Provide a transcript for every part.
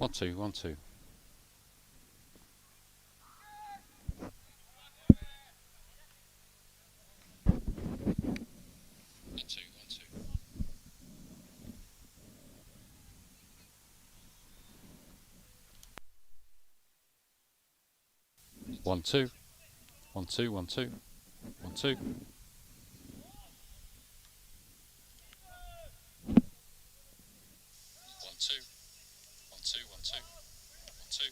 1 2 1 2. One two, 1 2 1 2 1 2. 1 2 1 2 1 2 1 2.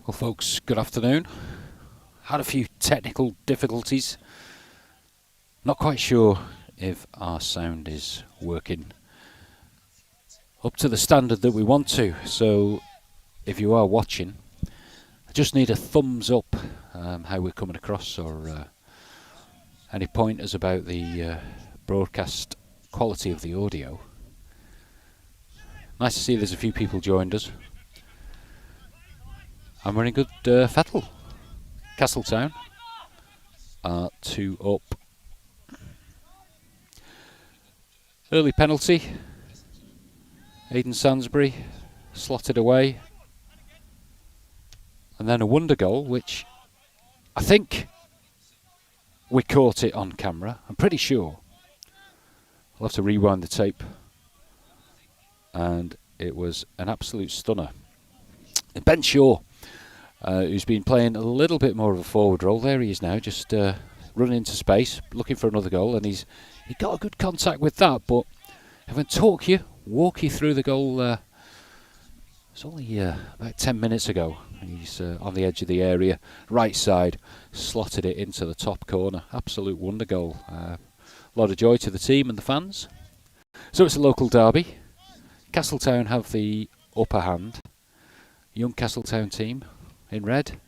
Well, folks, good afternoon. Had a few technical difficulties. Not quite sure if our sound is working up to the standard that we want to. So, if you are watching, I just need a thumbs up how we're coming across, or any pointers about the broadcast quality of the audio. Nice to see there's a few people joined us. I'm running good Fettle. Castltown are 2 up. Early penalty. Aidan Sansbury slotted away. And then a wonder goal, which I think we caught it on camera. I'm pretty sure. I'll have to rewind the tape. And it was an absolute stunner. Ben Shaw, who's been playing a little bit more of a forward role. There he is now, just running into space, looking for another goal, and he got a good contact with that. But I'm going to walk you through the goal. It's only about 10 minutes ago. He's on the edge of the area, right side, slotted it into the top corner. Absolute wonder goal. A lot of joy to the team and the fans. So it's a local derby. Castltown have the upper hand. Young Castltown team in red.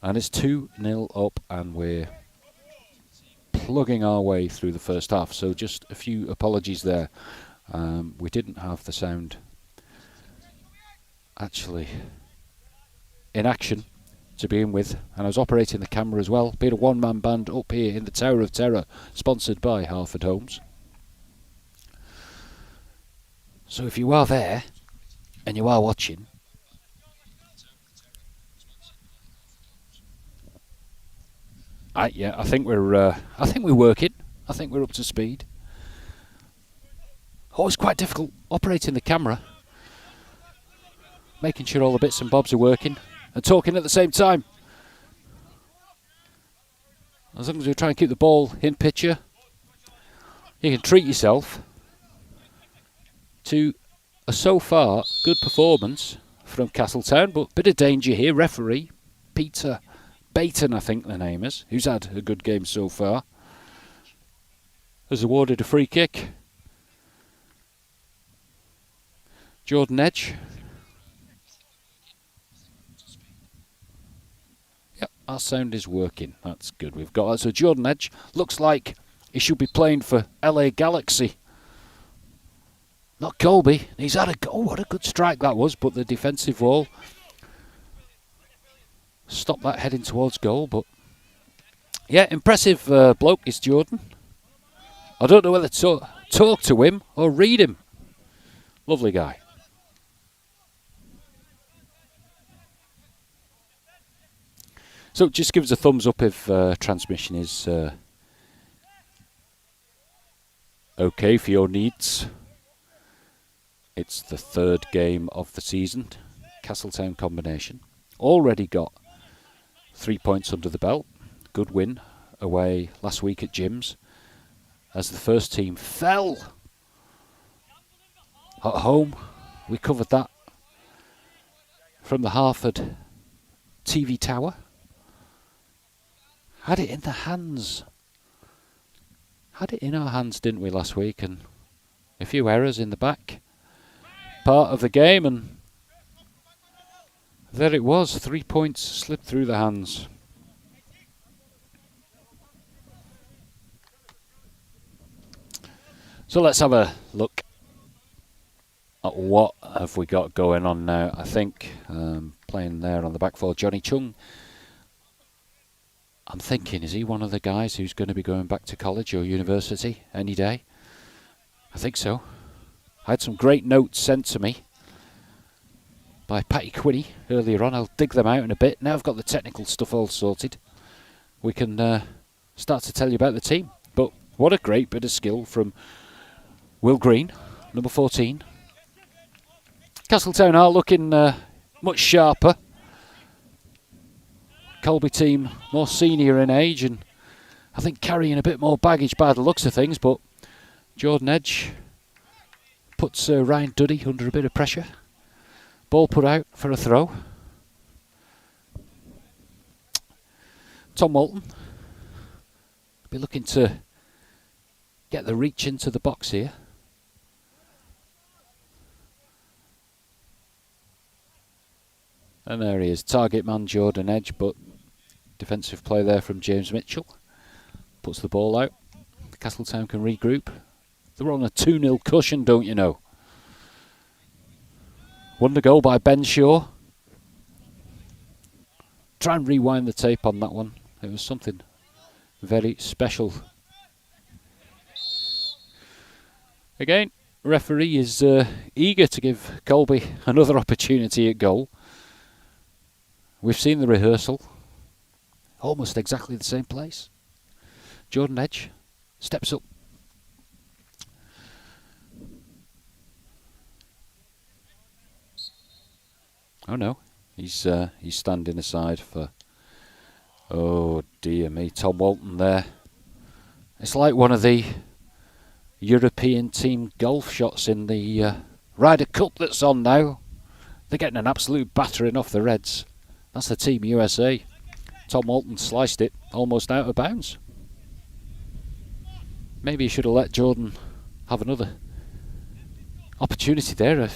And it's 2-0 up, and we're plugging our way through the first half. So just a few apologies there. We didn't have the sound actually in action to begin with, and I was operating the camera as well, being a one-man band up here in the Tower of Terror, sponsored by Harford Homes. So if you are there and you are watching, I think we're working. I think we're up to speed. Always quite difficult operating the camera, making sure all the bits and bobs are working and talking at the same time. As long as we try and keep the ball in picture, you can treat yourself to a so far good performance from Castltown, but a bit of danger here. Referee Peter Baton, I think the name is, who's had a good game so far, has awarded a free kick. Jordan Edge. Yep, our sound is working. That's good. We've got that. So Jordan Edge looks like he should be playing for LA Galaxy. Not Colby. He's had a goal. What a good strike that was, but the defensive wall stopped that heading towards goal. But yeah, impressive bloke is Jordan. I don't know whether to talk to him or read him. Lovely guy. So just give us a thumbs up if transmission is okay for your needs. It's the third game of the season. Castltown combination. Already got 3 points under the belt. Good win away last week at Jim's, as the first team fell at home. We covered that from the Harford TV tower. Had it in the hands. Had it in our hands, didn't we, last week? And a few errors in the back part of the game, and there it was. 3 points slipped through the hands. So let's have a look at what have we got going on now. I think playing there on the back four, Johnny Chung. I'm thinking, is he one of the guys who's going to be going back to college or university any day? I think so. I had some great notes sent to me by Patty Quinney earlier on. I'll dig them out in a bit. Now I've got the technical stuff all sorted, we can start to tell you about the team. But what a great bit of skill from Will Green, number 14. Castltown are looking much sharper. Colby team more senior in age, and I think carrying a bit more baggage by the looks of things, but Jordan Edge puts Ryan Duddy under a bit of pressure. Ball put out for a throw. Tom Walton be looking to get the reach into the box here. And there he is, target man Jordan Edge, but defensive play there from James Mitchell. Puts the ball out. Castltown can regroup. They're on a 2-0 cushion, don't you know. Wonder goal by Ben Shaw. Try and rewind the tape on that one. It was something very special. Again, referee is eager to give Colby another opportunity at goal. We've seen the rehearsal. Almost exactly the same place. Jordan Edge steps up. Oh no, he's standing aside for Oh dear me, Tom Walton there. It's like one of the European team golf shots in the Ryder Cup that's on now. They're getting an absolute battering off the Reds. That's the Team USA. Tom Walton sliced it almost out of bounds. Maybe he should have let Jordan have another opportunity there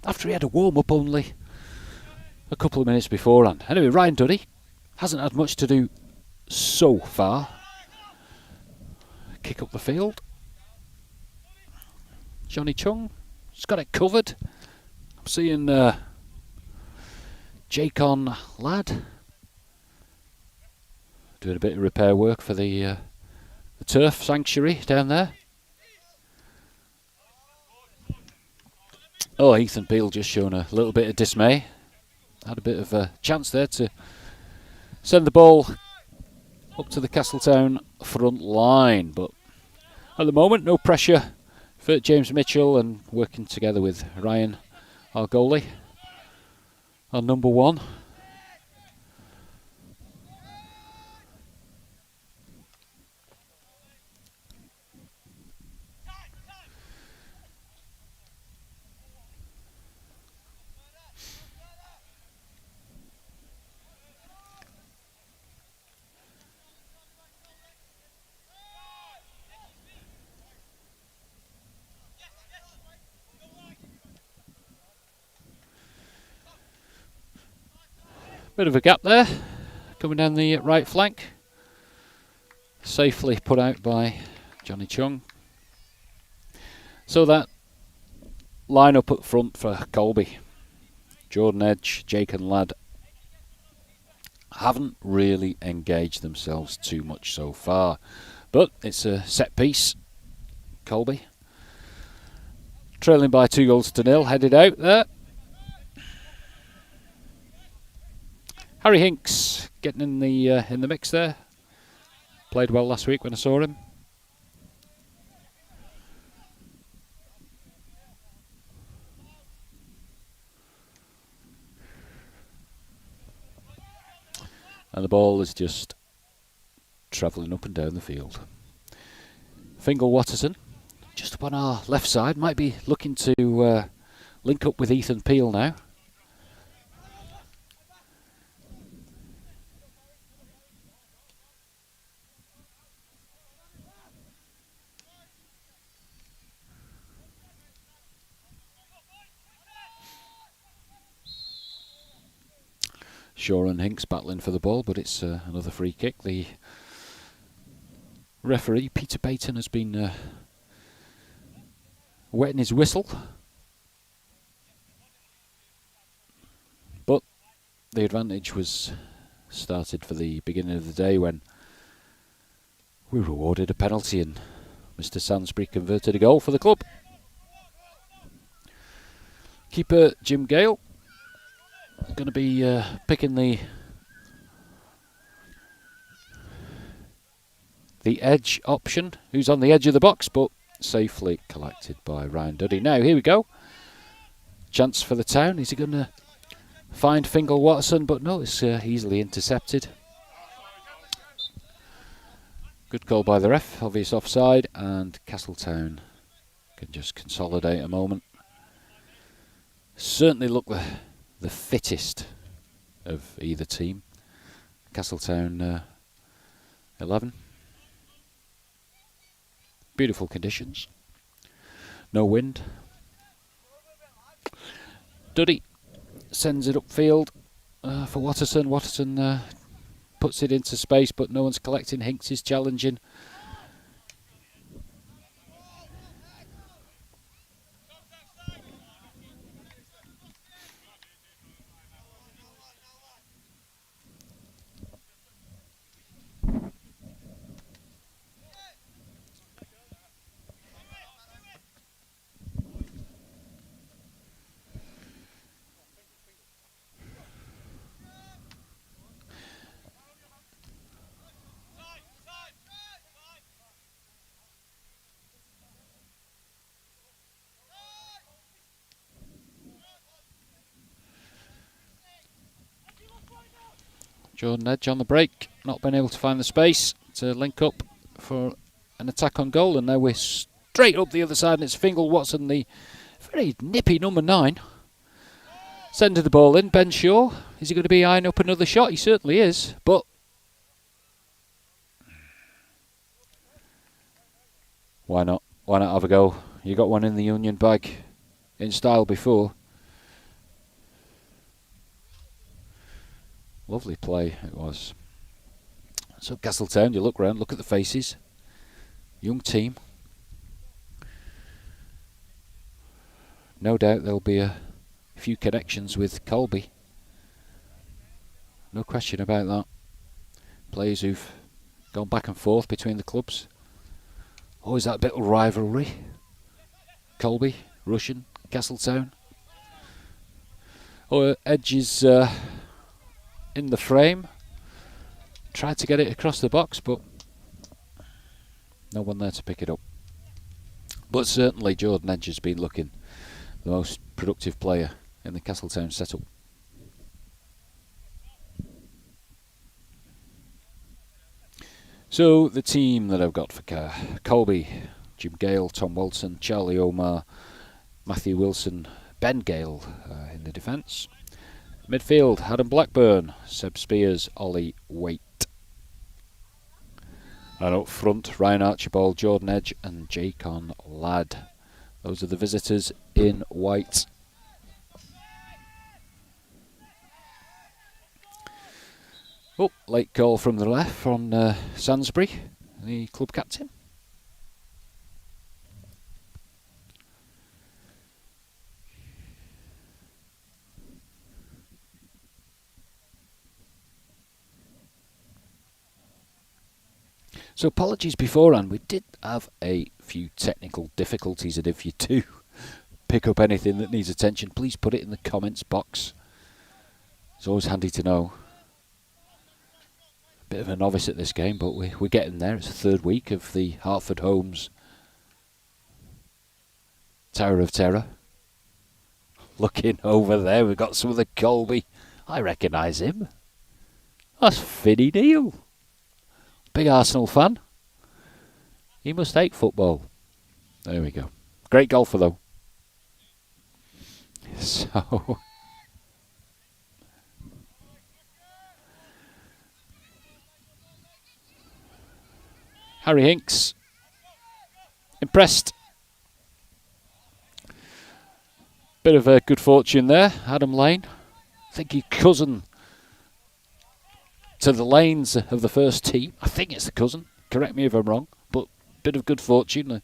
after he had a warm-up only a couple of minutes beforehand. Anyway, Ryan Duddy hasn't had much to do so far. Kick up the field. Johnny Chung has got it covered. I'm seeing Jacon Ladd doing a bit of repair work for the turf sanctuary down there. Oh, Ethan Peel just shown a little bit of dismay. Had a bit of a chance there to send the ball up to the Castltown front line, but at the moment no pressure for James Mitchell, and working together with Ryan, our goalie, on number one. Bit of a gap there, coming down the right flank. Safely put out by Johnny Chung. So that line up front for Colby, Jordan Edge, Jacon Ladd, haven't really engaged themselves too much so far. But it's a set piece. Colby, trailing by 2-0, headed out there. Harry Hinks getting in the mix there. Played well last week when I saw him. And the ball is just travelling up and down the field. Fingal Watterson, just up on our left side, might be looking to link up with Ethan Peel now. Shaw and Hinks battling for the ball, but it's another free kick. The referee, Peter Payton, has been wetting his whistle. But the advantage was started for the beginning of the day when we were awarded a penalty and Mr. Sansbury converted a goal for the club. Keeper Jim Gale going to be picking the edge option, who's on the edge of the box, but safely collected by Ryan Duddy. Now here we go, chance for the town. Is he going to find Fingal Watson? But no, it's easily intercepted. Good call by the ref, obvious offside, and Castltown can just consolidate a moment. Certainly look the fittest of either team. Castltown 11. Beautiful conditions. No wind. Duddy sends it upfield for Watterson. Watterson puts it into space, but no one's collecting. Hinks is challenging. Jordan Edge on the break, not been able to find the space to link up for an attack on goal, and now we're straight up the other side, and it's Fingal Watson, the very nippy number 9. Sending the ball in. Ben Shaw, is he going to be eyeing up another shot? He certainly is, but why not? Why not have a go? You got one in the Union bag in style before. Lovely play it was. So Castltown, you look round, look at the faces. Young team. No doubt there'll be a few connections with Colby. No question about that. Players who've gone back and forth between the clubs. Always that bit of rivalry. Colby, Russian, Castltown. Oh, Edge is in the frame. Tried to get it across the box, but no one there to pick it up. But certainly Jordan Edge has been looking the most productive player in the Castltown setup. So the team that I've got for Colby, Jim Gale, Tom Walton, Charlie Omar, Matthew Wilson, Ben Gale in the defence. Midfield, Adam Blackburn, Seb Spears, Ollie Waite. And up front, Ryan Archibald, Jordan Edge and Jacon Ladd. Those are the visitors in white. Oh, late call from the left from Sansbury, the club captain. So apologies beforehand, we did have a few technical difficulties, and if you do pick up anything that needs attention, please put it in the comments box. It's always handy to know. Bit of a novice at this game, but we're getting there. It's the third week of the Hartford Homes Tower of Terror. Looking over there, we've got some of the Colby. I recognise him. That's Finny Neal. Big Arsenal fan. He must hate football. There we go. Great golfer though. So Harry Hinks, impressed. Bit of a good fortune there. Adam Lane, I think he's cousin to the Lanes of the first team. I think it's the cousin. Correct me if I'm wrong. But bit of good fortune.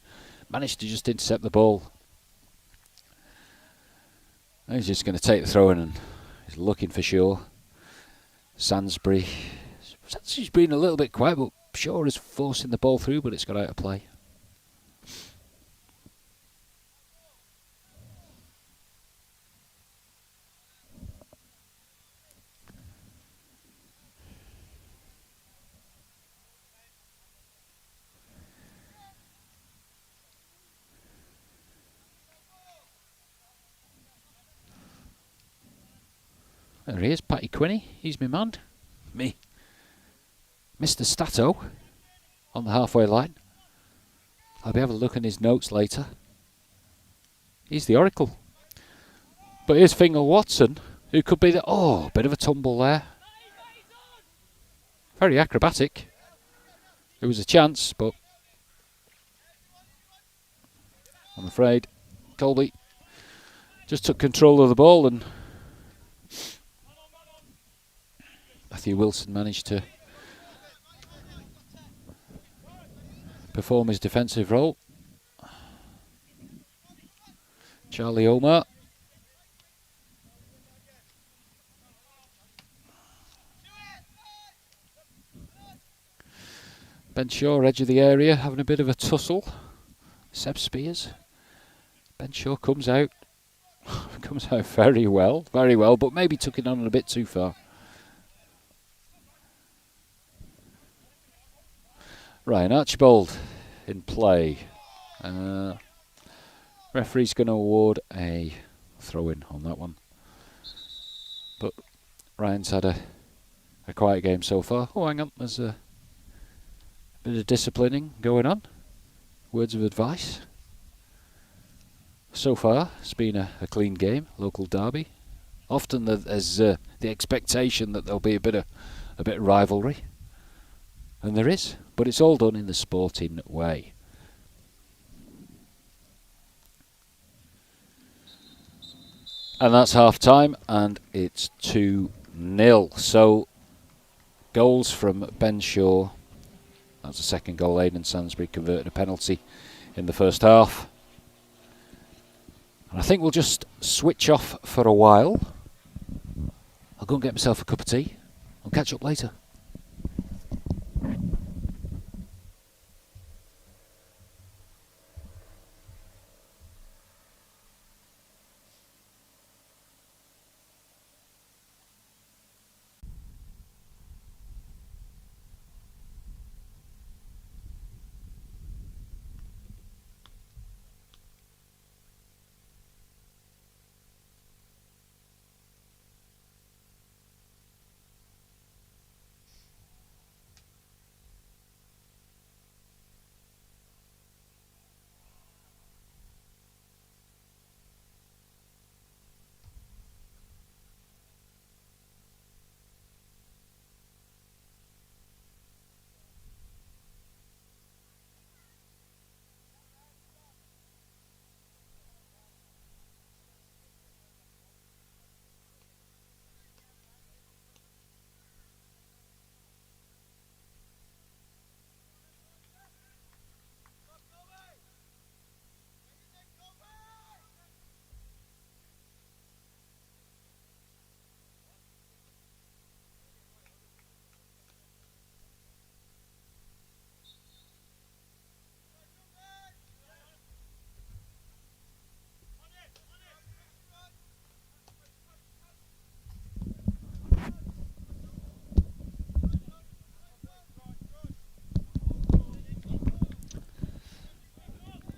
Managed to just intercept the ball. He's just going to take the throw in and he's looking for Shaw. Sansbury. Sansbury's been a little bit quiet, but Shaw is forcing the ball through, but it's got out of play. There he is, Paddy Quinney. He's my man. Me. Mr. Stato on the halfway line. I'll be having a look at his notes later. He's the Oracle. But here's Fingal Watson, who could be the... Oh, bit of a tumble there. Very acrobatic. There was a chance, but I'm afraid Colby just took control of the ball and Matthew Wilson managed to perform his defensive role. Charlie Omar. Ben Shaw, edge of the area, having a bit of a tussle. Seb Spears. Ben Shaw comes out. Comes out very well, but maybe took it on a bit too far. Ryan Archibald in play. Referee's going to award a throw-in on that one. But Ryan's had a a quiet game so far. Oh, hang on, there's a bit of disciplining going on. Words of advice. So far, it's been a clean game, local derby. Often there's the expectation that there'll be a bit of rivalry, and there is, but it's all done in the sporting way. And that's half time, and it's 2-0. So, goals from Ben Shaw. That's the second goal. Aidan Sainsbury converted a penalty in the first half. And I think we'll just switch off for a while. I'll go and get myself a cup of tea. I'll catch up later.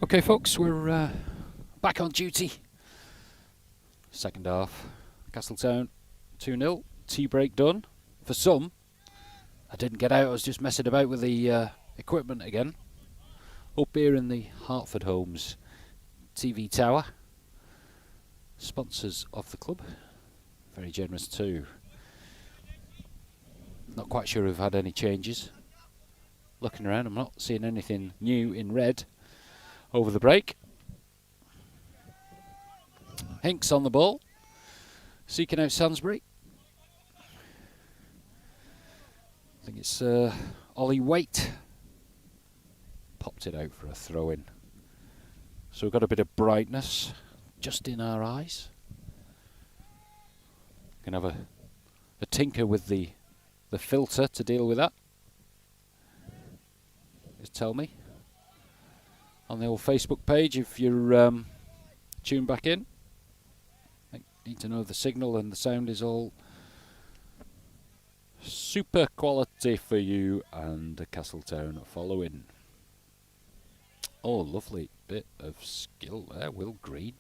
Okay, folks, we're back on duty. Second half, Castltown 2-0. Tea break done. For some, I didn't get out. I was just messing about with the equipment again. Up here in the Hartford Homes TV tower. Sponsors of the club. Very generous too. Not quite sure if I've had any changes. Looking around, I'm not seeing anything new in red over the break. Hinks on the ball. Seeking out Sainsbury. I think it's Ollie Waite. Popped it out for a throw-in. So we've got a bit of brightness just in our eyes. Can have a tinker with the filter to deal with that. Just tell me on the old Facebook page if you're tuned back in. I need to know if the signal and the sound is all super quality for you, and Castltown following. Oh, lovely bit of skill there, Will Green.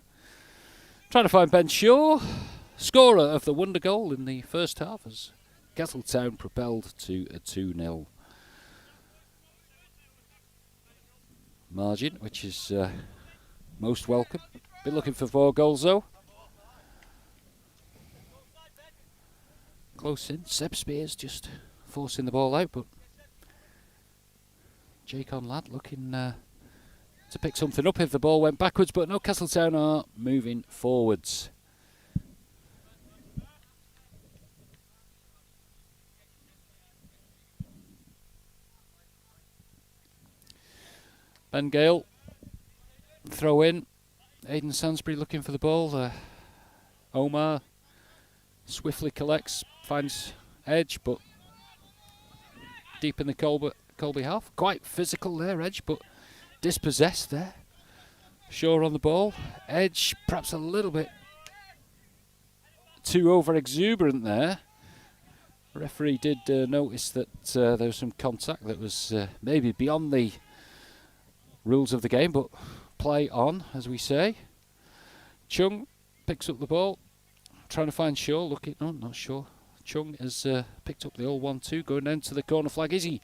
Trying to find Ben Shaw, scorer of the wonder goal in the first half, as Castltown propelled to a 2-0 margin, which is most welcome. Been looking for 4 goals though. Close in. Seb Spears just forcing the ball out, but Jake on lad looking to pick something up if the ball went backwards, but no, Castltown are moving forwards. Ben Gale, throw in. Aidan Sainsbury looking for the ball. Omar swiftly collects, finds Edge, but deep in the Colby half. Quite physical there, Edge, but dispossessed there. Shaw on the ball. Edge perhaps a little bit too over-exuberant there. Referee did notice that there was some contact that was maybe beyond the rules of the game, but play on, as we say. Chung picks up the ball, trying to find Shaw. Looking, no, not Shaw. Chung has picked up the old 1-2, going down to the corner flag. Is he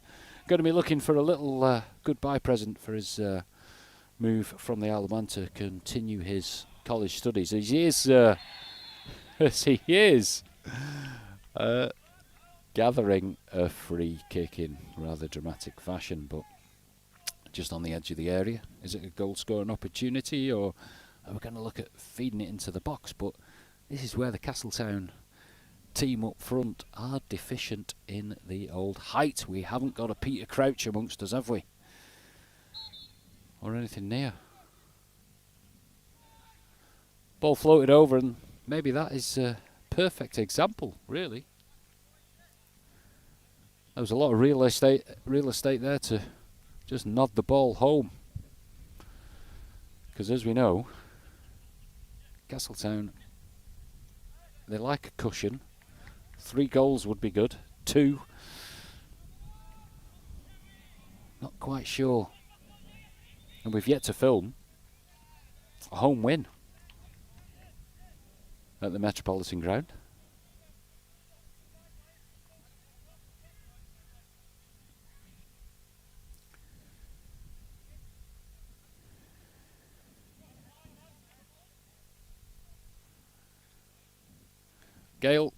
going to be looking for a little goodbye present for his move from the Isle of Man to continue his college studies? He is, as he is, gathering a free kick in rather dramatic fashion, but just on the edge of the area. Is it a goal scoring opportunity, or are we going to look at feeding it into the box? But this is where the Castltown team up front are deficient in the old height. We haven't got a Peter Crouch amongst us, have we? Or anything near. Ball floated over, and maybe that is a perfect example, really. There was a lot of real estate there to just nod the ball home. Because as we know, Castltown, they like a cushion. 3 goals would be good. 2. Not quite sure. And we've yet to film a home win at the Metropolitan Ground. Gale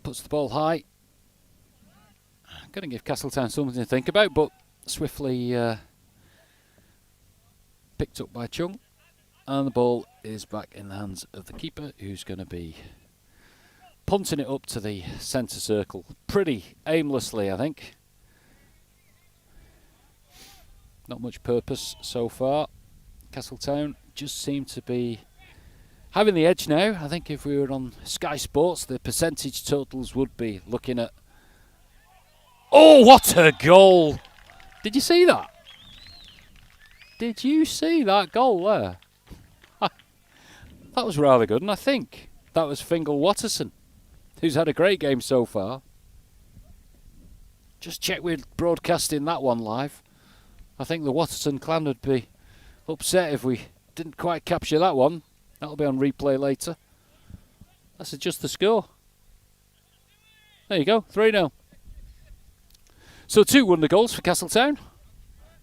puts the ball high. Going to give Castltown something to think about, but swiftly picked up by Chung. And the ball is back in the hands of the keeper, who's going to be punting it up to the centre circle pretty aimlessly, I think. Not much purpose so far. Castltown just seem to be having the edge now. I think if we were on Sky Sports, the percentage totals would be looking at... Oh, what a goal! Did you see that? Did you see that goal there? That was rather good, and I think that was Fingal Watterson, who's had a great game so far. Just check we're broadcasting that one live. I think the Watterson clan would be upset if we didn't quite capture that one. That'll be on replay later. That's just the score. There you go, 3-0. So 2 wonder goals for Castltown.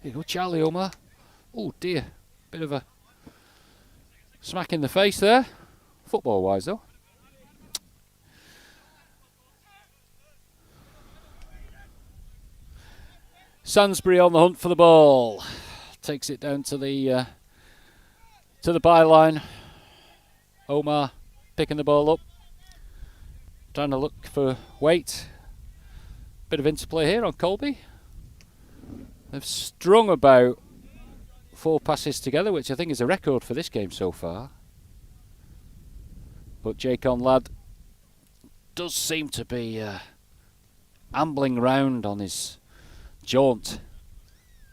Here you go, Charlie Omar. Oh dear, bit of a smack in the face there. Football-wise though. Sainsbury on the hunt for the ball. Takes it down to the byline. Omar picking the ball up. Trying to look for weight. Bit of interplay here on Colby. They've strung about 4 passes together, which I think is a record for this game so far. But Jake Onlad does seem to be ambling around on his jaunt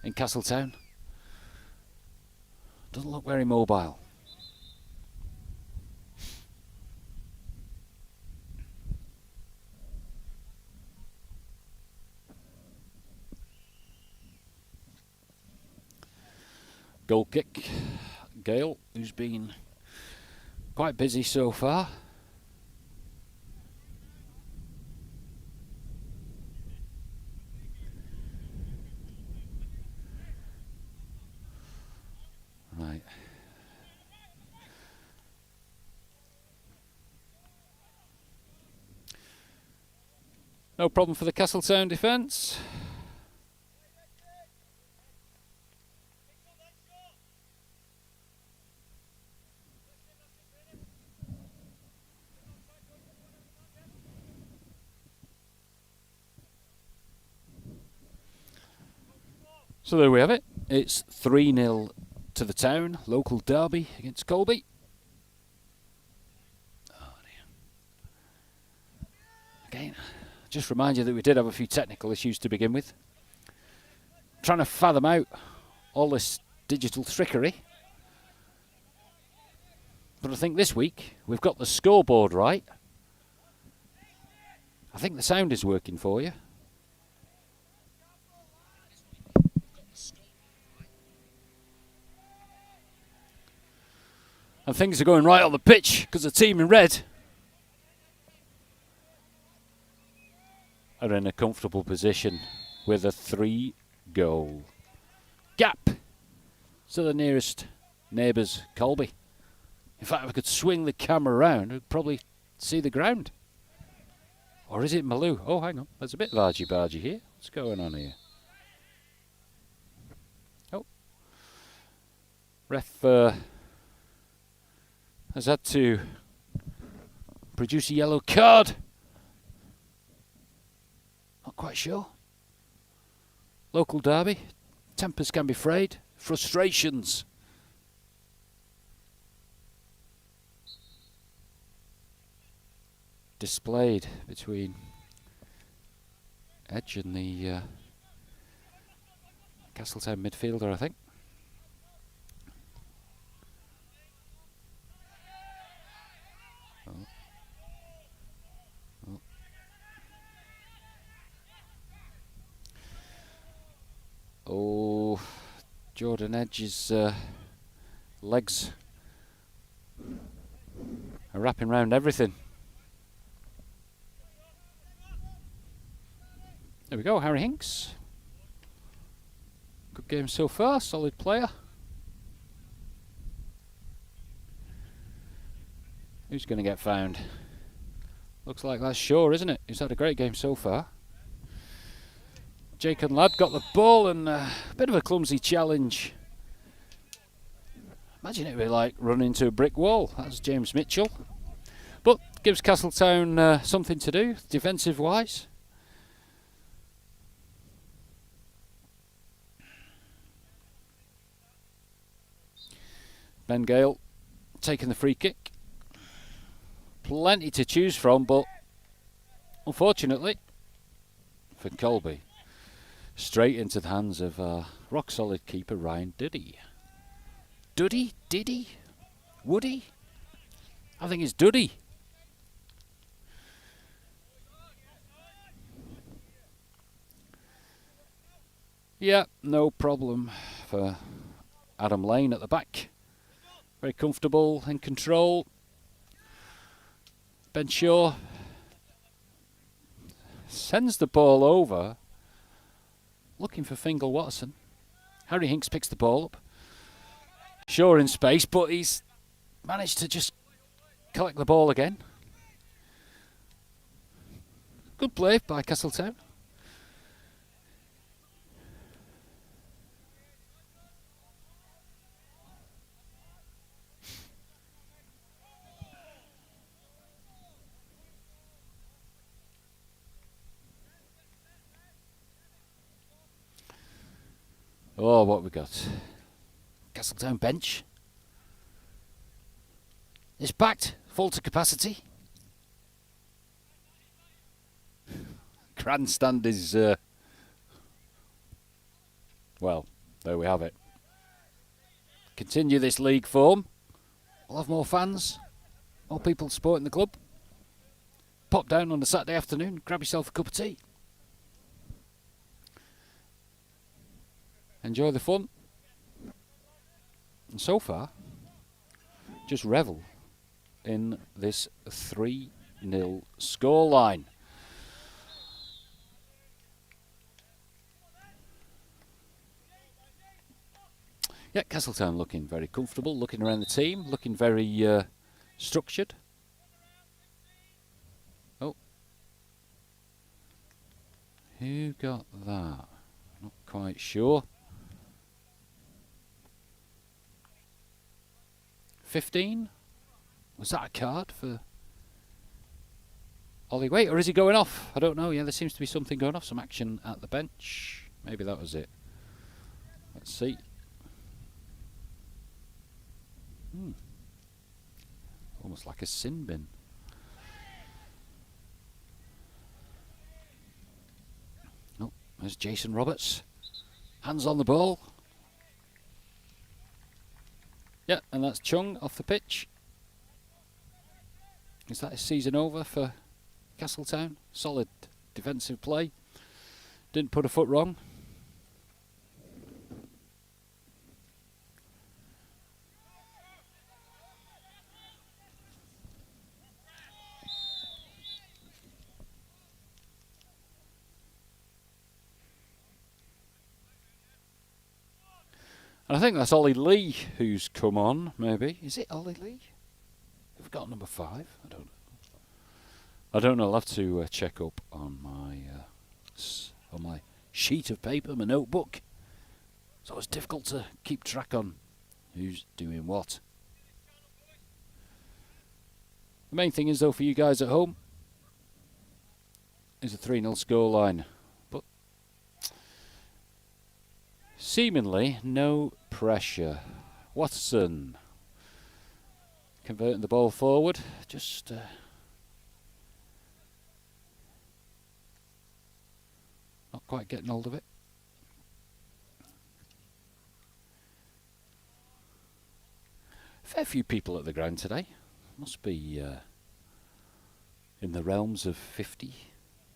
in Castltown. Doesn't look very mobile. Goal kick. Gale, who's been quite busy so far. Right. No problem for the Castltown defence. So there we have it. It's 3-0 to the Town. Local derby against Colby. Oh dear. Again, just remind you that we did have a few technical issues to begin with. Trying to fathom out all this digital trickery. But I think this week we've got the scoreboard right. I think the sound is working for you. And things are going right on the pitch because the team in red are in a comfortable position with a 3-goal gap to the nearest neighbours, Colby. In fact, if I could swing the camera around, I'd probably see the ground. Or is it Malou? Oh, hang on. There's a bit of argy-bargy here. What's going on here? Oh. Ref has had to produce a yellow card. Not quite sure. Local derby. Tempers can be frayed. Frustrations. Displayed between Edge and the Castltown midfielder, I think. Oh, Jordan Edge's legs are wrapping around everything. There we go, Harry Hinks. Good game so far, solid player. Who's going to get found? Looks like that's Shaw, isn't it? He's had a great game so far. Jake and Ladd got the ball and a bit of a clumsy challenge. Imagine it would be like running into a brick wall. That's James Mitchell. But gives Castltown something to do, defensive-wise. Ben Gale taking the free kick. Plenty to choose from, but unfortunately for Colby, straight into the hands of rock-solid keeper Ryan Duddy. Duddy? Woody? I think it's Duddy. Yeah, no problem for Adam Lane at the back. Very comfortable, in control. Ben Shaw sends the ball over, looking for Fingal Watson. Harry Hinks picks the ball up. Shaw in space, but he's managed to just collect the ball again. Good play by Castltown. Oh, what we got? Castltown bench. It's packed, full to capacity. Grandstand is, well, there we have it. Continue this league form. We'll have more fans, more people supporting the club. Pop down on a Saturday afternoon, grab yourself a cup of tea. Enjoy the fun. And so far, just revel in this 3-0 scoreline. Yeah, Castltown looking very comfortable, looking around the team, looking very structured. Oh. Who got that? Not quite sure. 15? Was that a card for Ollie Waite, or is he going off? I don't know. Yeah, there seems to be something going off, some action at the bench. Maybe that was it. Let's see. Almost like a sin bin. Oh, there's Jason Roberts. Hands on the ball. Yeah, and that's Chung off the pitch. Is that his season over for Castltown? Solid defensive play. Didn't put a foot wrong. And I think that's Ollie Lee who's come on, maybe. Is it Ollie Lee? We've got number 5. I don't know. I don't know. I'll have to check up on my sheet of paper, my notebook. It's always difficult to keep track on who's doing what. The main thing is, though, for you guys at home, is a 3-0 scoreline. But seemingly no pressure. Watson converting the ball forward. Just not quite getting hold of it. Fair few people at the ground today. Must be in the realms of 50,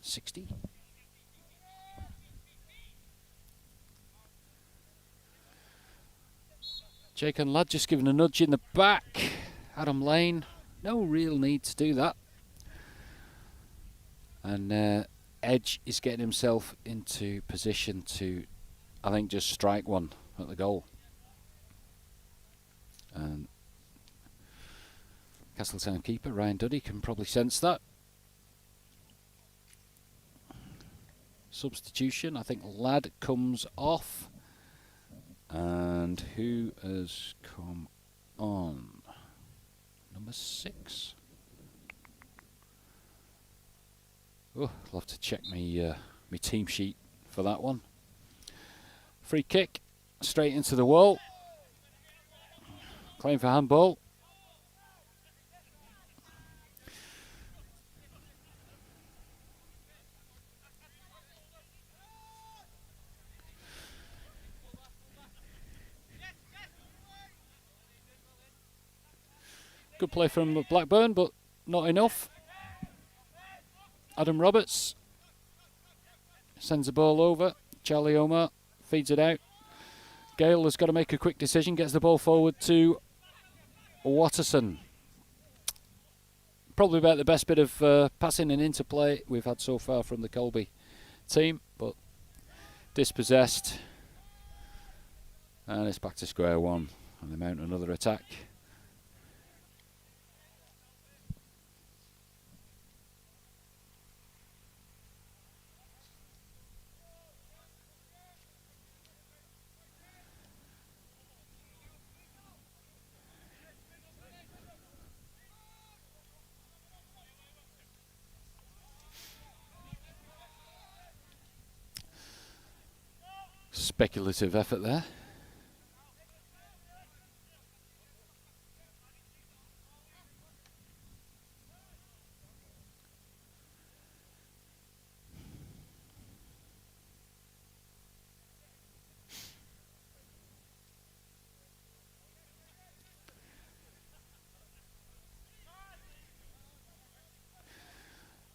60. Jake and Ladd just giving a nudge in the back. Adam Lane, no real need to do that. And Edge is getting himself into position to, I think, just strike one at the goal. And Castltown keeper Ryan Duddy can probably sense that. Substitution, I think Ladd comes off. And who has come on? Number 6. Oh, I'll have to check my team sheet for that one. Free kick, straight into the wall. Claim for handball. Good play from Blackburn, but not enough. Adam Roberts sends the ball over. Charlie Omar feeds it out. Gale has got to make a quick decision, gets the ball forward to Watterson. Probably about the best bit of passing and interplay we've had so far from the Colby team, but dispossessed. And it's back to square one, and they mount another attack. Speculative effort there.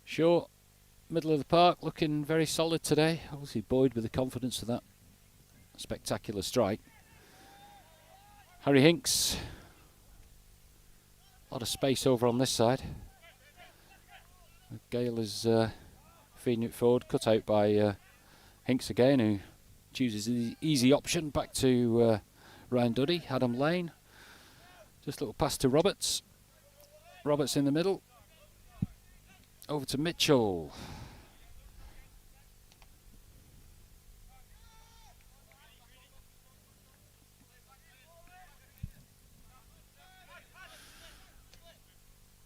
Shaw, middle of the park, looking very solid today. Obviously buoyed with the confidence of that spectacular strike. Harry Hinks. A lot of space over on this side. Gale is feeding it forward, cut out by Hinks again, who chooses the easy option back to Ryan Duddy. Adam Lane. Just a little pass to Roberts. Roberts in the middle. Over to Mitchell.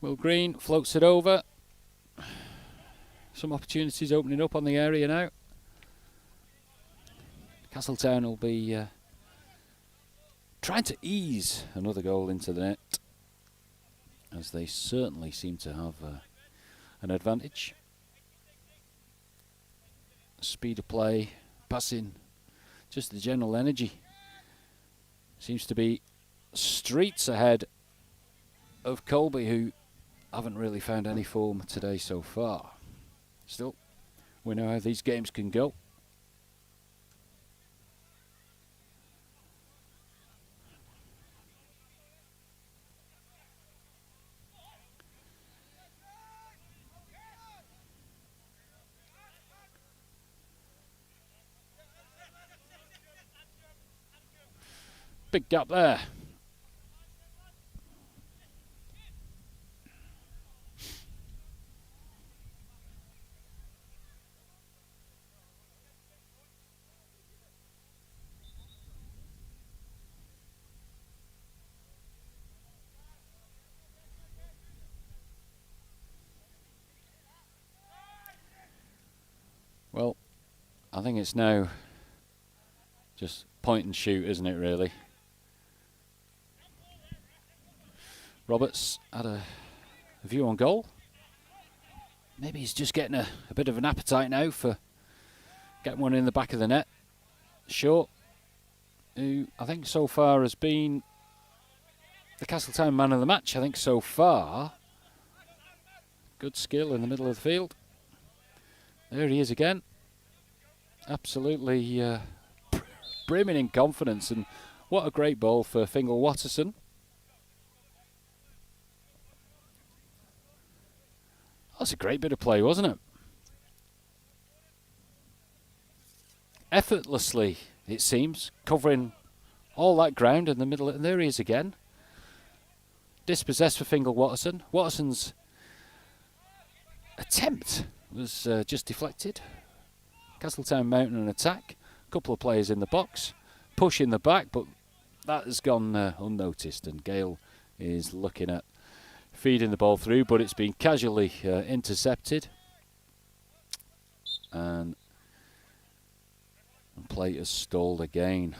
Will Green floats it over. Some opportunities opening up on the area now. Castltown will be trying to ease another goal into the net, as they certainly seem to have an advantage. Speed of play, passing, just the general energy seems to be streets ahead of Colby, who haven't really found any form today so far. Still, we know how these games can go. Big gap there. Well, I think it's now just point and shoot, isn't it, really? Roberts had a view on goal. Maybe he's just getting a bit of an appetite now for getting one in the back of the net. Short, who I think so far has been the Castltown man of the match, I think so far. Good skill in the middle of the field. There he is again. Absolutely brimming in confidence, and what a great ball for Fingal Watterson. That's a great bit of play, wasn't it? Effortlessly, it seems, covering all that ground in the middle, and there he is again. Dispossessed for Fingal Watterson. Watterson's attempt was just deflected. Castltown mounting an attack. A couple of players in the box. Push in the back, but that has gone unnoticed, and Gale is looking at feeding the ball through, but it's been casually intercepted. And play has stalled again.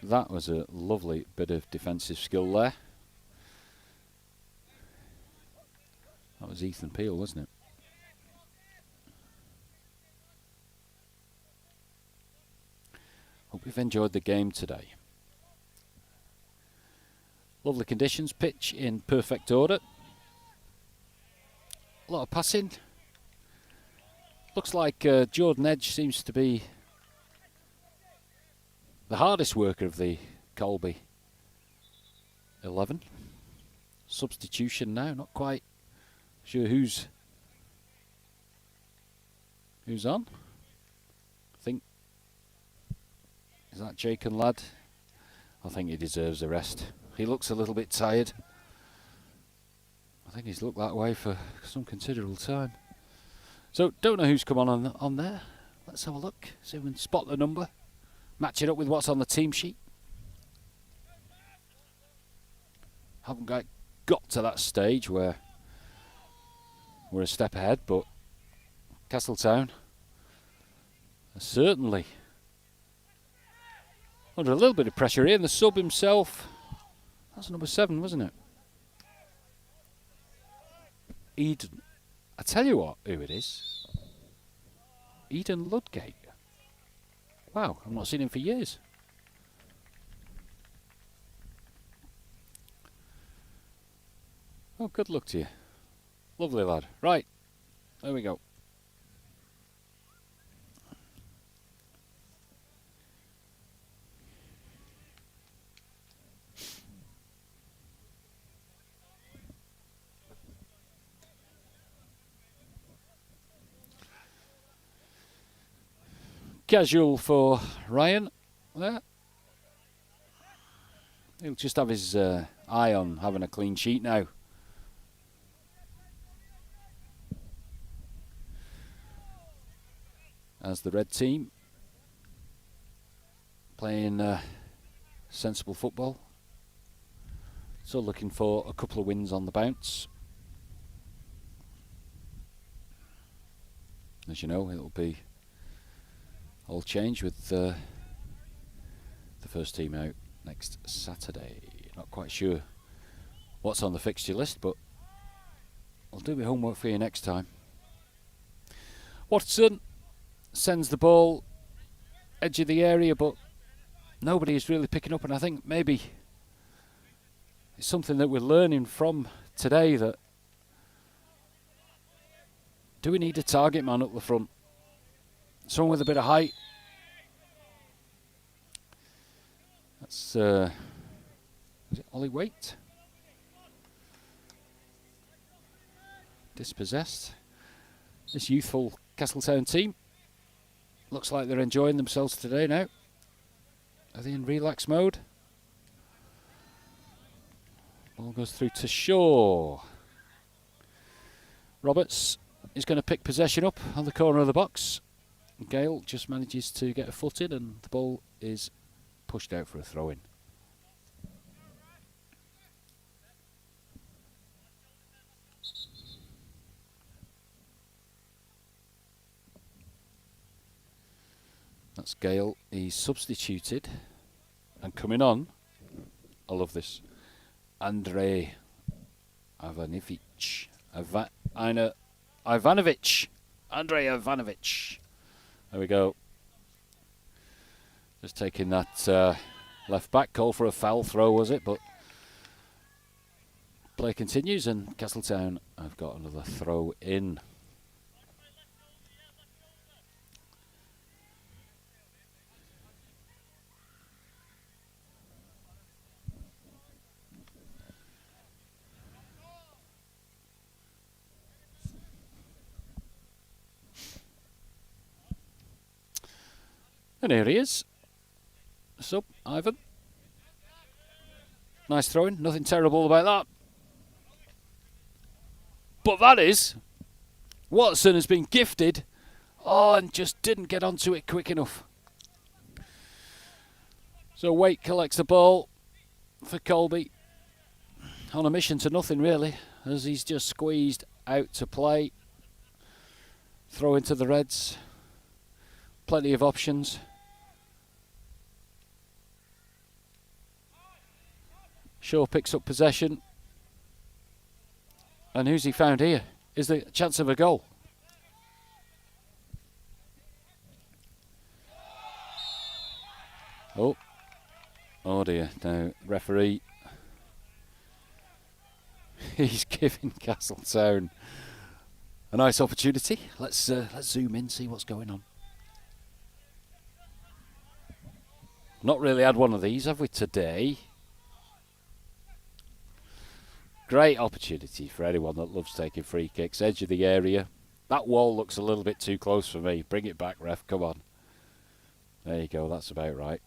That was a lovely bit of defensive skill there. That was Ethan Peel, wasn't it? Hope you've enjoyed the game today. Lovely conditions, pitch in perfect order. A lot of passing. Looks like Jordan Edge seems to be the hardest worker of the Colby 11. Substitution now, not quite sure who's on. I think, is that Jacob Ladd? I think he deserves a rest. He looks a little bit tired. I think he's looked that way for some considerable time. So, don't know who's come on there. Let's have a look, see if we can spot the number. Match it up with what's on the team sheet. Haven't got to that stage where we're a step ahead, but Castltown are certainly under a little bit of pressure here. And the sub himself, that's number 7, wasn't it? Eden. I tell you what, who it is. Eden Ludgate. Wow, I've not seen him for years. Oh, good luck to you. Lovely lad. Right, there we go. Casual for Ryan there. He'll just have his eye on having a clean sheet now. As the red team playing sensible football. So looking for a couple of wins on the bounce. As you know, it'll be all change with the first team out next Saturday. Not quite sure what's on the fixture list, but I'll do my homework for you next time. Watson sends the ball edge of the area, but nobody is really picking up, and I think maybe it's something that we're learning from today, that Do we need a target man up the front? Someone with a bit of height. That's, is it Ollie Waite? Dispossessed. This youthful Castltown team. Looks like they're enjoying themselves today now. Are they in relax mode? Ball goes through to Shaw. Roberts is going to pick possession up on the corner of the box. Gale just manages to get a foot in and the ball is pushed out for a throw-in. That's Gale. He's substituted and coming on. I love this. Andrei Ivanovic. Ivanovic. Andrei Ivanovic. There we go. Just taking that left back. Call for a foul throw, was it? But play continues and Castltown have got another throw in. And here he is. Sub, Ivan. Nice throwing. Nothing terrible about that. But that is. Watson has been gifted. Oh, and just didn't get onto it quick enough. So Waite collects the ball for Colby. On a mission to nothing, really. As he's just squeezed out to play. Throw into the Reds. Plenty of options. Shaw picks up possession. And who's he found here? Is the chance of a goal? Oh. Oh dear. Now, referee. He's giving Castltown a nice opportunity. Let's zoom in, see what's going on. Not really had one of these, have we, today? Great opportunity for anyone that loves taking free kicks. Edge of the area. That wall looks a little bit too close for me. Bring it back, ref. Come on. There you go. That's about right.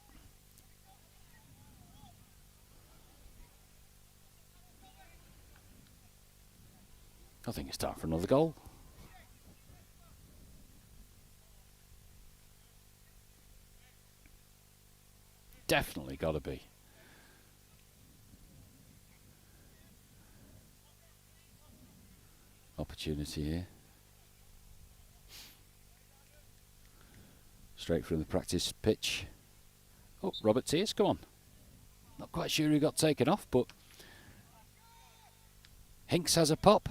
I think it's time for another goal. Definitely got to be. Opportunity here. Straight from the practice pitch. Oh, Robert Tears, come on. Not quite sure who got taken off, but Hinks has a pop.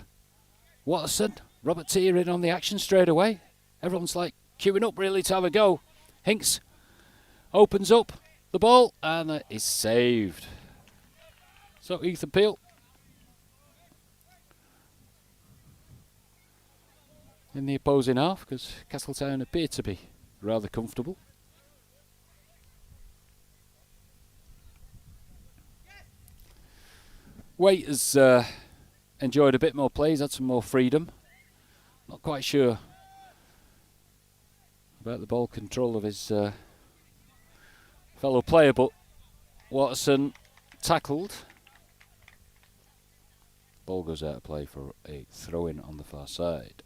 Watson, Robert Tear in on the action straight away. Everyone's like queuing up really to have a go. Hinks opens up the ball and it is saved. So Ethan Peel in the opposing half because Castltown appear to be rather comfortable. Waite has enjoyed a bit more play. He's had some more freedom. Not quite sure about the ball control of his fellow player, but Watson tackled. Ball goes out of play for a throw-in on the far side.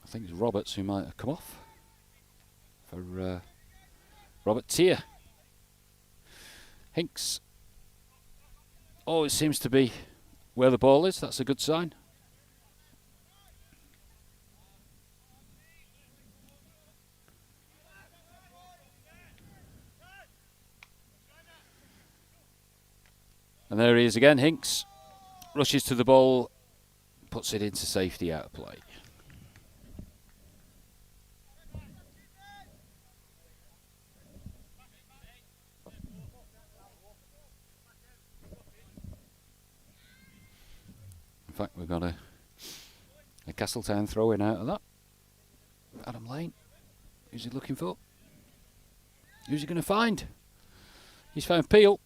I think it's Roberts who might have come off for Robert Tear. Hinks. Oh, it seems to be where the ball is. That's a good sign. And there he is again, Hinks. Rushes to the ball, puts it into safety out of play. fact, we've got a Castltown throw-in out of that. Adam Lane. Who's he looking for? Who's he going to find? He's found Peel.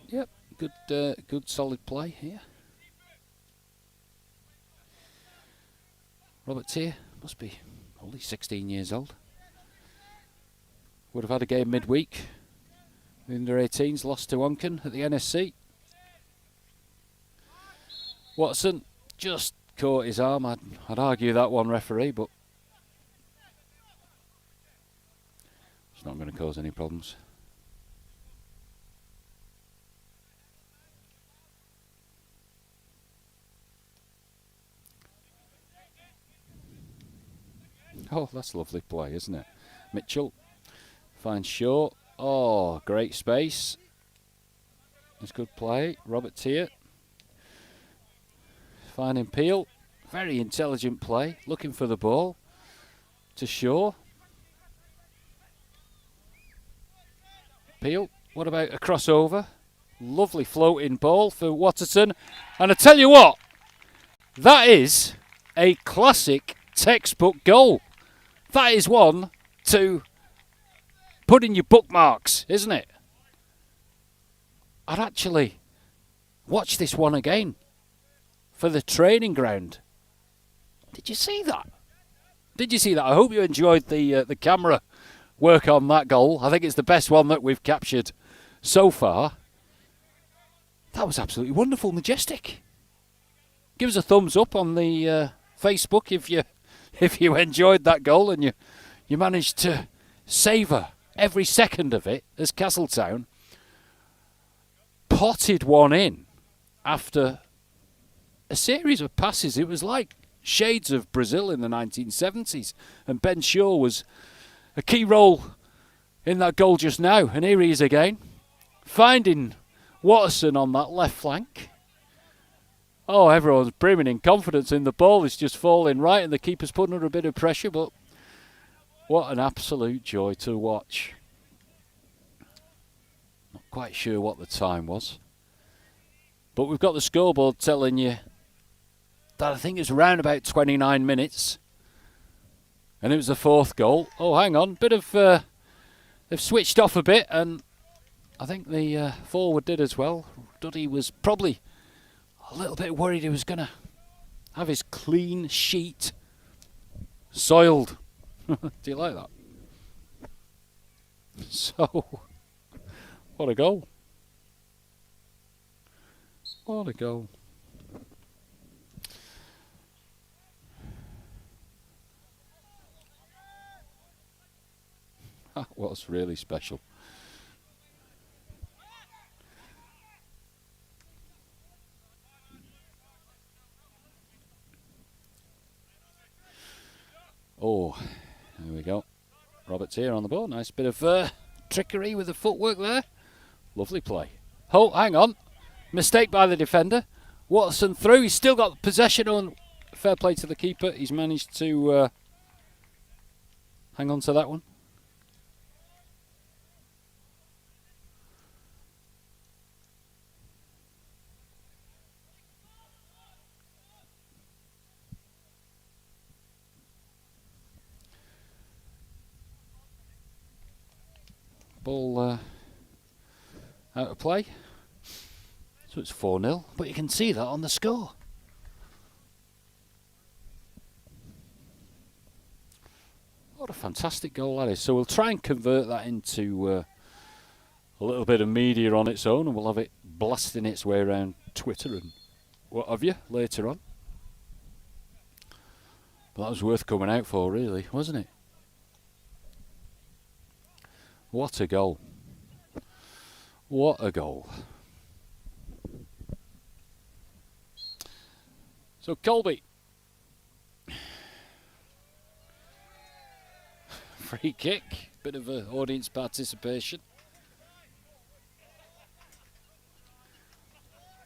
Yep, good solid play here. Robert's here. Must be only 16 years old. Would have had a game midweek. The under-18s lost to Onken at the NSC. Watson just caught his arm. I'd argue that one, referee, but it's not going to cause any problems. Oh, that's lovely play, isn't it? Mitchell finds Shaw. Oh, great space. It's good play. Robert's here. Finding Peel. Very intelligent play. Looking for the ball. To Shaw. Peel. What about a crossover? Lovely floating ball for Watterson. And I tell you what, that is a classic textbook goal. That is one to put in your bookmarks, isn't it? I'd actually watch this one again for the training ground. Did you see that? Did you see that? I hope you enjoyed the camera work on that goal. I think it's the best one that we've captured so far. That was absolutely wonderful, majestic. Give us a thumbs up on the Facebook if you enjoyed that goal and you managed to savour every second of it as Castltown potted one in after a series of passes. It was like shades of Brazil in the 1970s, and Ben Shaw was a key role in that goal just now, and here he is again finding Watterson on that left flank. Oh, everyone's brimming in confidence in the ball. It's just falling right and the keeper's putting under a bit of pressure, but what an absolute joy to watch. Not quite sure what the time was, but we've got the scoreboard telling you that I think it's around about 29 minutes. And it was the fourth goal. Oh, hang on. They've switched off a bit, and I think the forward did as well. Duddy was probably a little bit worried he was going to have his clean sheet soiled. Do you like that? So, what a goal. What a goal. That was really special. Oh, there we go. Roberts here on the ball. Nice bit of trickery with the footwork there. Lovely play. Oh, hang on. Mistake by the defender. Watson through. He's still got possession on. Fair play to the keeper. He's managed to hang on to that one. Ball out of play. So it's 4-0, but you can see that on the score. What a fantastic goal that is. So we'll try and convert that into a little bit of media on its own, and we'll have it blasting its way around Twitter and what have you later on. But that was worth coming out for, really, wasn't it? What a goal. What a goal. So Colby. Free kick. Bit of audience participation.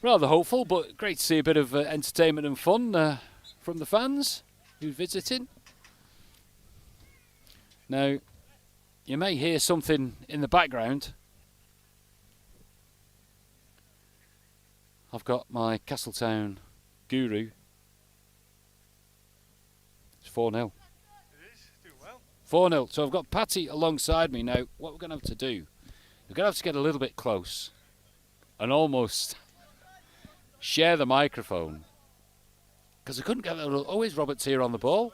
Rather hopeful, but great to see a bit of entertainment and fun from the fans who's visiting. Now, You may hear something in the background. I've got my Castltown guru. It's 4-0. It is, doing well. 4-0. So I've got Patty alongside me now. What we're going to have to do, we're going to have to get a little bit close and almost share the microphone. Because I couldn't get that. Always Robert's here on the ball.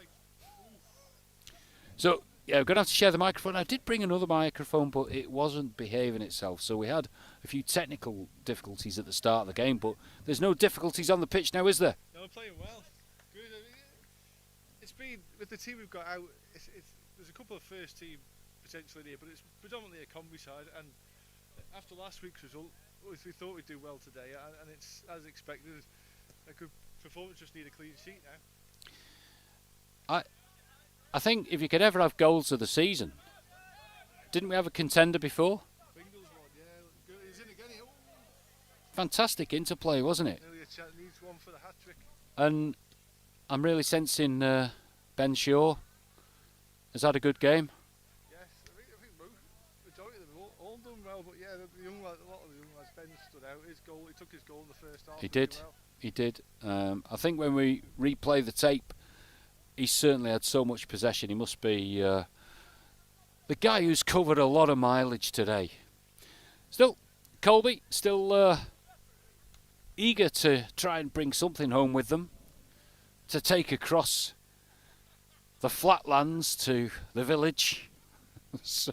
So, yeah, we're going to have to share the microphone. I did bring another microphone, but it wasn't behaving itself. So we had a few technical difficulties at the start of the game, but there's no difficulties on the pitch now, is there? No, playing well. Good. It's been, with the team we've got out, there's a couple of first team potentially here, but it's predominantly a combi side. And after last week's result, we thought we'd do well today, and it's, as expected, a good performance. Just need a clean sheet now. I think if you could ever have goals of the season, didn't we have a contender before? Bingle's one, yeah. He's in again. Oh. Fantastic interplay, wasn't it? Needs one for the hat trick. And I'm really sensing Ben Shaw has had a good game. Yes, I think majority of them all done well, but yeah, a lot of the young lads, Ben stood out. He took his goal in the first half. He did. Well. He did. I think when we replay the tape, he certainly had so much possession. He must be the guy who's covered a lot of mileage today. Still, Colby, still eager to try and bring something home with them, to take across the flatlands to the village. So,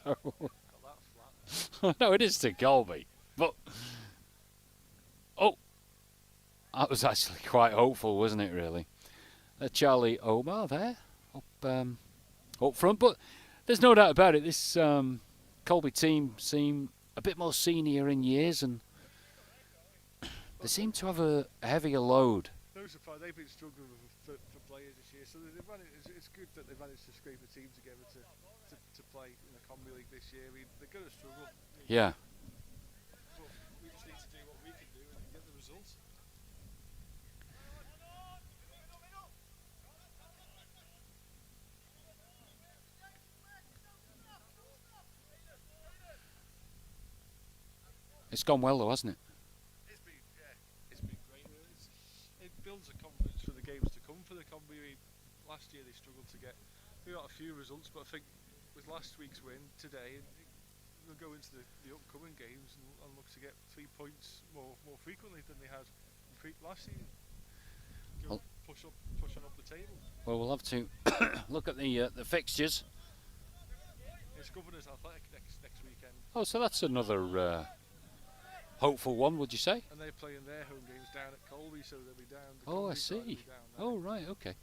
no, it is to Colby. But, that was actually quite hopeful, wasn't it, really? Charlie Omar there, up front. But there's no doubt about it, this Colby team seem a bit more senior in years, and they seem to have a heavier load. No surprise, they've been struggling for players this year, so it's good that they've managed to scrape a team together to play in the Combi League this year. I mean, they're going to struggle. Yeah. But we just need to do what we can do and get the results. It's gone well though, hasn't it? It's been great. It builds a confidence for the games to come for the Combi. Last year they struggled to get, we got a few results, but I think with last week's win today, they'll go into the upcoming games and look to get 3 points more frequently than they had last season. Push on up the table. Well, we'll have to look at the fixtures. It's Governors Athletic next weekend. Oh, so that's another hopeful one, would you say? And they're playing their home games down at Colby, so they'll be down. Oh, I see. Oh, right, okay.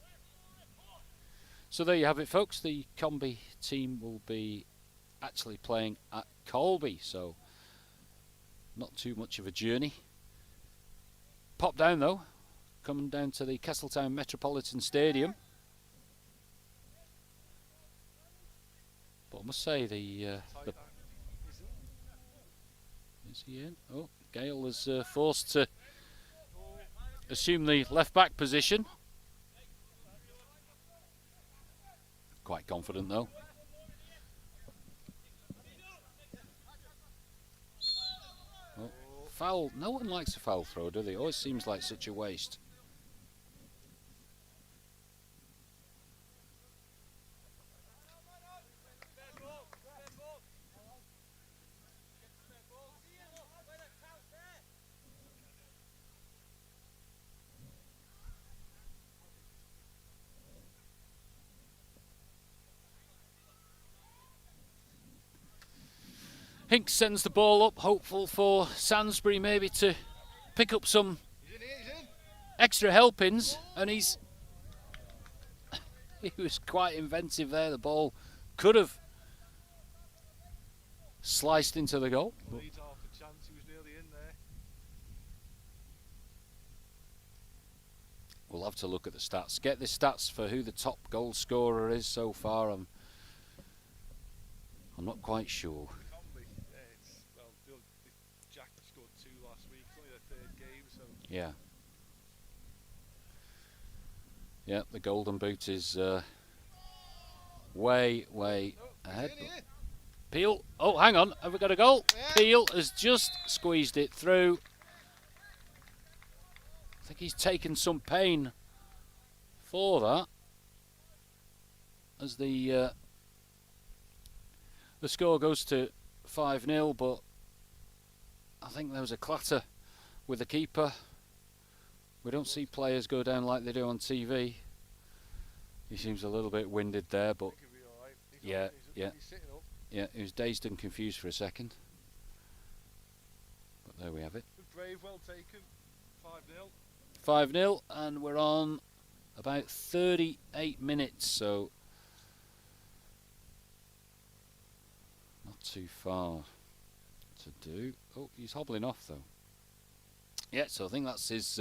So there you have it, folks. The Combi team will be actually playing at Colby, so not too much of a journey. Pop down, though. Coming down to the Castltown Metropolitan Stadium. But I must say, is he in? Oh, Gale is forced to assume the left-back position. Quite confident, though. Oh, foul. No one likes a foul throw, do they? It always seems like such a waste. Hinks sends the ball up, hopeful for Sainsbury maybe to pick up some extra helpings, and he was quite inventive there. The ball could have sliced into the goal. Leads off a chance, he was nearly in there. We'll have to look at the stats. Get the stats for who the top goal scorer is so far. I'm not quite sure. Jack scored 2 last week. It's only their 3rd game, so. Yeah. Yeah, the golden boot is way ahead. Peel. Oh, hang on. Have we got a goal? Yeah. Peel has just squeezed it through. I think he's taken some pain for that. As the score goes to 5-0, but I think there was a clatter with the keeper. We don't see players go down like they do on TV. He seems a little bit winded there, but yeah, yeah, he was dazed and confused for a second. But there we have it. Brave, well taken. 5-0. 5-0, and we're on about 38 minutes, so not too far to do. Oh, he's hobbling off though. Yeah, so I think that's his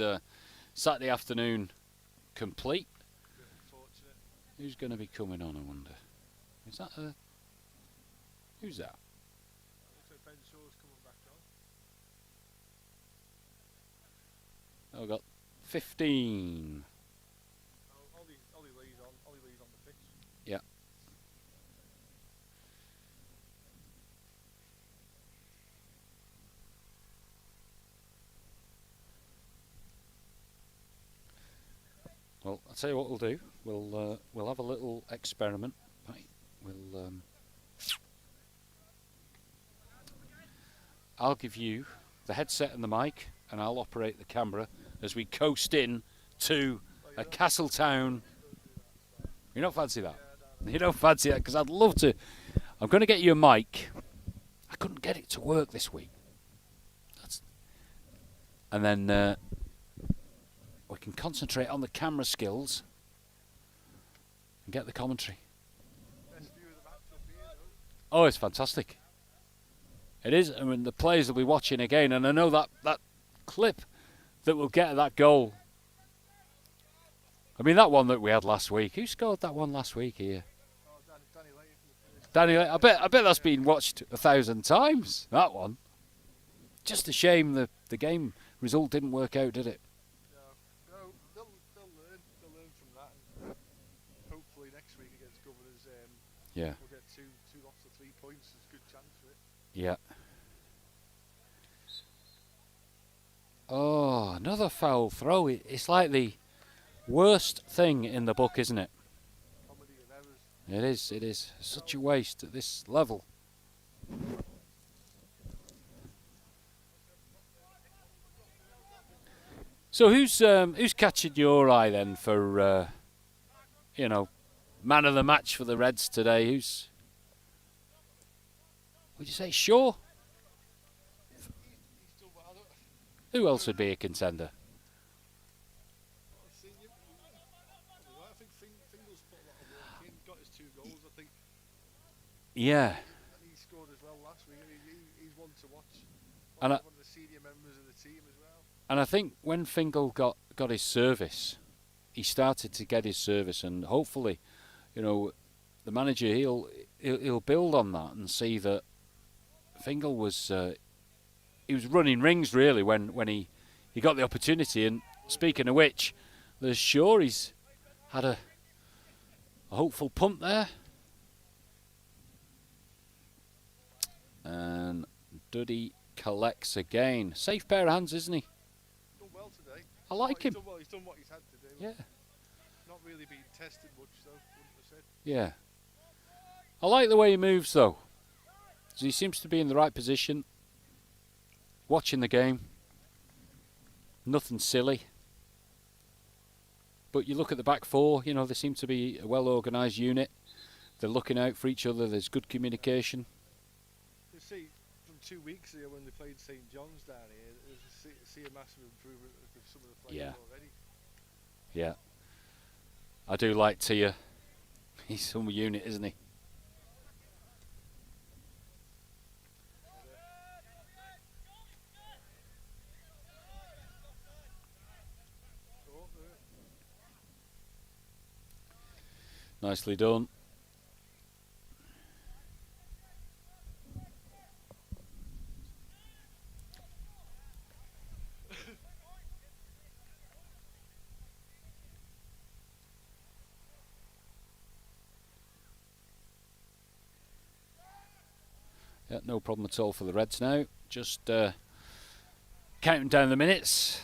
Saturday afternoon complete. Who's going to be coming on, I wonder? Is that a... Who's that? Looks like Ben Shaw's coming back on. Oh, we've got 15. Ollie Lee's on. Ollie Lee's on the pitch. Yeah. Well, I'll tell you what we'll do. We'll have a little experiment. Right. I'll give you the headset and the mic, and I'll operate the camera as we coast in to a Castltown. You don't fancy that? You don't fancy that? Because I'd love to. I'm going to get you a mic. I couldn't get it to work this week. And then we can concentrate on the camera skills and get the commentary. Oh, it's fantastic. It is. I mean, the players will be watching again, and I know that clip that we'll get at that goal. I mean, that one that we had last week. Who scored that one last week here? Danny. I bet that's been watched 1,000 times. That one. Just a shame the game result didn't work out, did it? No, they'll learn from that, and hopefully next week against Governors, yeah, we'll get two lots of 3 points. There's a good chance for it. Yeah. Oh, another foul throw. It's like the worst thing in the book, isn't it? Comedy of errors. It is. Such a waste at this level. So who's catching your eye then for man of the match for the Reds today? Who's? Would you say Shaw? Who else would be a contender? I think Fingal's put a lot of work in, got his 2 goals, I think. Yeah. And he scored as well last week. He's one to watch. And one of the senior members of the team as well. And I think when Fingal got his service, he started to get his service, and hopefully, the manager he'll build on that and see that Fingal was he was running rings really when he got the opportunity. And speaking of which, there's Shaw. He's had a hopeful punt there, and Duddy collects again. Safe pair of hands, isn't he? Done well today. I like him. He's done what he's had to do. Yeah. Not really been tested much, though, wouldn't have said. Yeah. I like the way he moves, though. He seems to be in the right position, watching the game. Nothing silly. But you look at the back four, they seem to be a well-organised unit. They're looking out for each other. There's good communication. You see, from 2 weeks ago when they played St John's down here, you see a massive improvement with some of the players already. Yeah. I do like Tia. He's some unit, isn't he? Nicely done. no problem at all for the Reds now. Just counting down the minutes,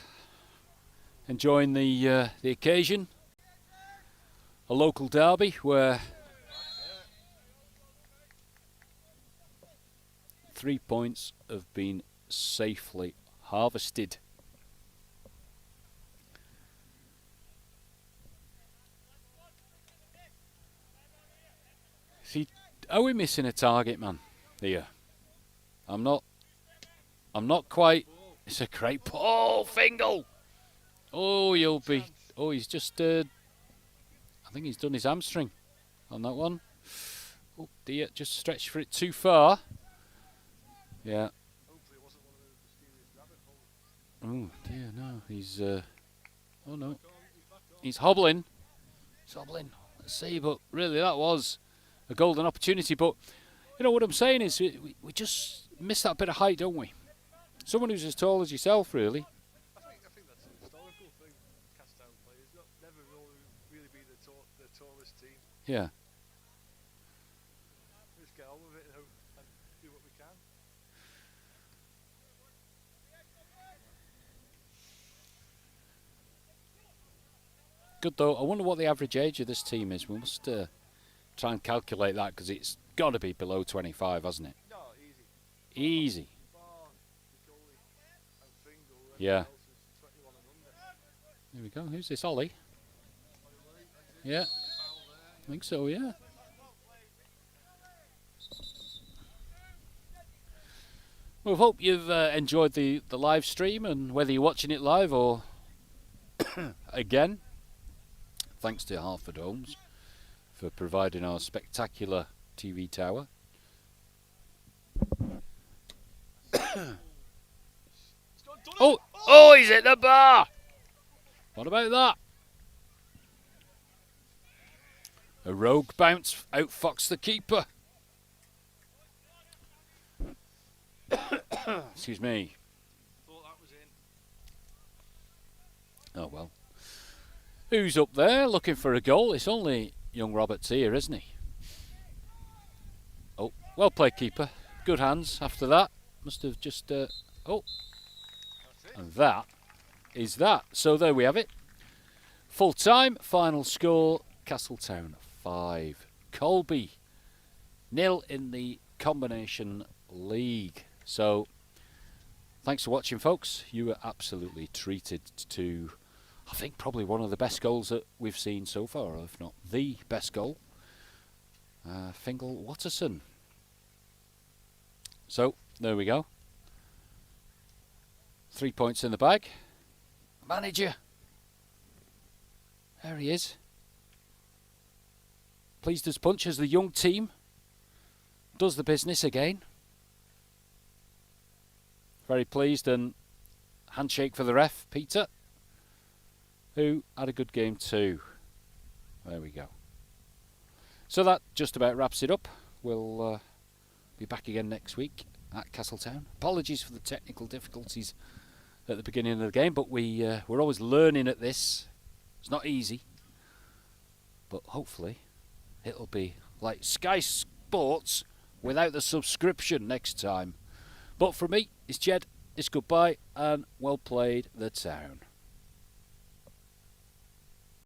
enjoying the occasion. A local derby where 3 points have been safely harvested. See, are we missing a target man here? I'm not quite. It's a great ball, Fingal. Oh, you'll be. Oh, he's just. I think he's done his hamstring on that one. Oh dear, just stretched for it too far. Yeah. Hopefully it wasn't one of those mysterious rabbit holes. Oh dear, no. He's. Oh no. He's hobbling. He's hobbling. Let's see, but really that was a golden opportunity. But you know what I'm saying is we just miss that bit of height, don't we? Someone who's as tall as yourself, really. I think that's a historical thing. Castltown players never really be the tallest team. Yeah. Just get on with it and do what we can. Good though. I wonder what the average age of this team is. We must try and calculate that because it's got to be below 25, hasn't it? No, easy. Easy. Colby and Fingal. Yeah. 21 and under. There we go. Who's this, Ollie? Yeah. I think so, yeah. Well, hope you've enjoyed the live stream, and whether you're watching it live or again, thanks to Hartford Homes for providing our spectacular TV tower. Oh, he's hit the bar! What about that? A rogue bounce outfoxed the keeper. Excuse me. Thought that was in. Oh well. Who's up there looking for a goal? It's only young Roberts here, isn't he? Oh, well played, keeper. Good hands after that. Must have just... oh. And that is that. So there we have it. Full time, final score, Castltown 5. Colby 0 in the combination league. So, thanks for watching, folks. You were absolutely treated to, I think, probably one of the best goals that we've seen so far, if not the best goal. Fingal Watterson. So, there we go. 3 points in the bag. Manager. There he is. Pleased as punch as the young team does the business again. Very pleased, and handshake for the ref, Peter, who had a good game too. There we go. So that just about wraps it up. We'll be back again next week at Castltown. Apologies for the technical difficulties at the beginning of the game, but we're always learning at this. It's not easy, but hopefully it'll be like Sky Sports without the subscription next time. But for me, it's Jed, it's goodbye, and well played the town.